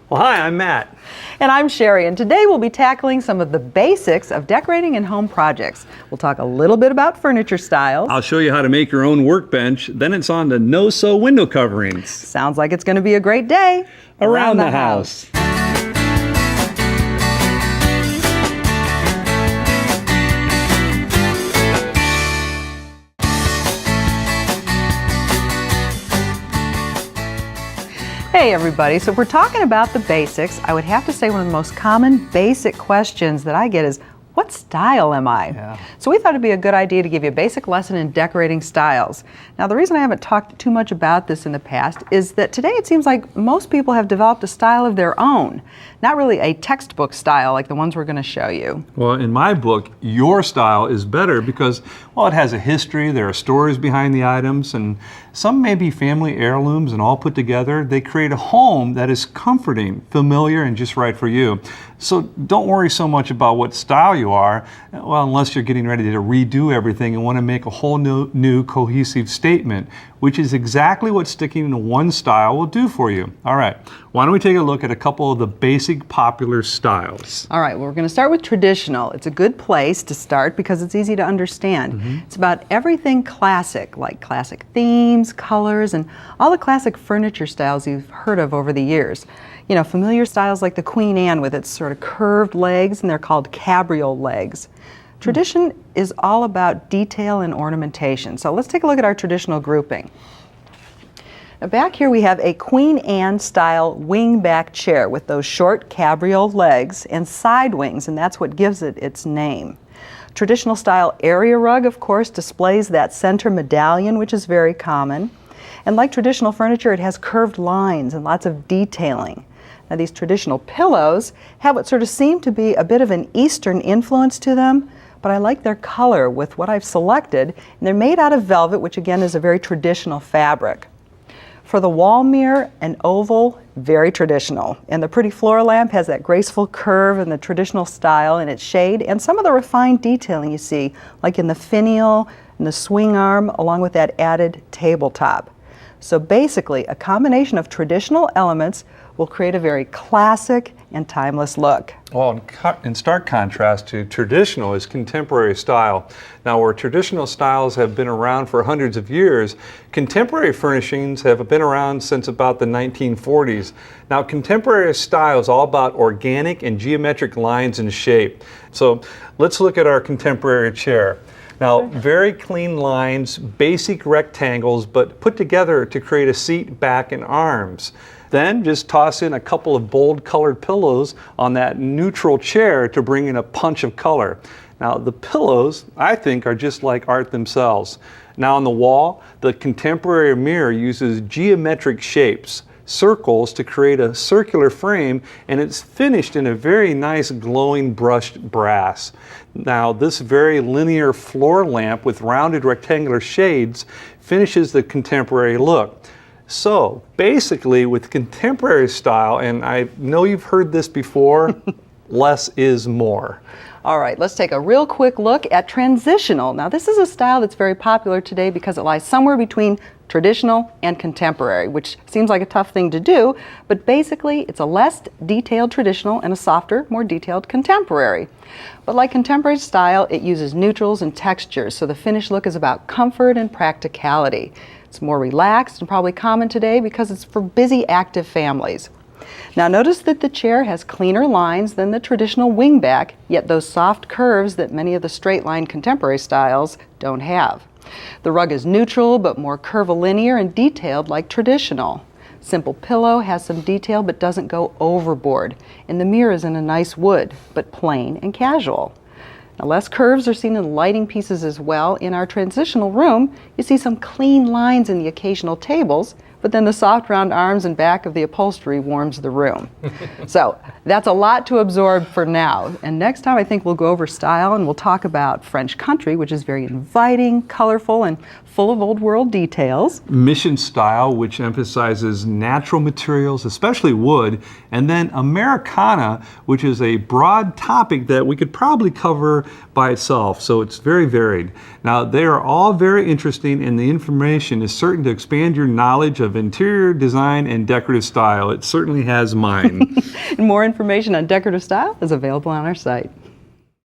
Well, hi, I'm Matt. And I'm Sherry, and today we'll be tackling some of the basics of decorating and home projects. We'll talk a little bit about furniture styles. I'll show you how to make your own workbench, then it's on to no-sew window coverings. Sounds like it's going to be a great day Around the house. Hey everybody, so if we're talking about the basics, I would have to say one of the most common basic questions that I get is, what style am I? Yeah. So we thought it'd be a good idea to give you a basic lesson in decorating styles. Now the reason I haven't talked too much about this in the past is that today it seems like most people have developed a style of their own, not really a textbook style like the ones we're going to show you. Well, in my book, your style is better because, well, it has a history, there are stories behind the items, and some may be family heirlooms, and all put together, they create a home that is comforting, familiar, and just right for you. So don't worry so much about what style you are, well, unless you're getting ready to redo everything and want to make a whole new cohesive statement, which is exactly what sticking to one style will do for you. All right, why don't we take a look at a couple of the basic popular styles. All right, well, we're going to start with traditional. It's a good place to start because it's easy to understand. It's about everything classic, like classic themes, colors, and all the classic furniture styles you've heard of over the years. You know, familiar styles like the Queen Anne with its sort of curved legs, and they're called cabriole legs. Tradition is all about detail and ornamentation. So let's take a look at our traditional grouping. Now back here we have a Queen Anne style wing-back chair with those short cabriole legs and side wings, and that's what gives it its name. Traditional style area rug, of course, displays that center medallion, which is very common. And like traditional furniture, it has curved lines and lots of detailing. Now these traditional pillows have what sort of seem to be a bit of an Eastern influence to them, but I like their color with what I've selected, and they're made out of velvet, which again is a very traditional fabric. For the wall mirror, an oval, very traditional, and the pretty floor lamp has that graceful curve and the traditional style in its shade, and some of the refined detailing you see, like in the finial and the swing arm, along with that added tabletop. So basically, a combination of traditional elements will create a very classic and timeless look. Well, in stark contrast to traditional is contemporary style. Now, where traditional styles have been around for hundreds of years, contemporary furnishings have been around since about the 1940s. Now, contemporary style is all about organic and geometric lines and shape. So let's look at our contemporary chair. Now, very clean lines, basic rectangles, but put together to create a seat, back, and arms. Then just toss in a couple of bold colored pillows on that neutral chair to bring in a punch of color. Now, the pillows, I think, are just like art themselves. Now on the wall, the contemporary mirror uses geometric shapes, circles, to create a circular frame, and it's finished in a very nice glowing brushed brass. Now this very linear floor lamp with rounded rectangular shades finishes the contemporary look. So basically with contemporary style, and I know you've heard this before, less is more. All right, let's take a real quick look at transitional. Now this is a style that's very popular today because it lies somewhere between traditional and contemporary, which seems like a tough thing to do, but basically it's a less detailed traditional and a softer, more detailed contemporary. But like contemporary style, it uses neutrals and textures, so the finished look is about comfort and practicality. It's more relaxed and probably common today because it's for busy, active families. Now notice that the chair has cleaner lines than the traditional wingback, yet those soft curves that many of the straight line contemporary styles don't have. The rug is neutral but more curvilinear and detailed like traditional. Simple pillow has some detail but doesn't go overboard, and the mirror is in a nice wood but plain and casual. Now, less curves are seen in lighting pieces as well. In our transitional room, you see some clean lines in the occasional tables, but then the soft round arms and back of the upholstery warms the room. So that's a lot to absorb for now. And next time I think we'll go over style and we'll talk about French country, which is very inviting, colorful, and full of old world details. Mission style, which emphasizes natural materials, especially wood, and then Americana, which is a broad topic that we could probably cover by itself, so it's very varied. Now, they are all very interesting, and the information is certain to expand your knowledge of of interior design and decorative style. It certainly has mine. And more information on decorative style is available on our site.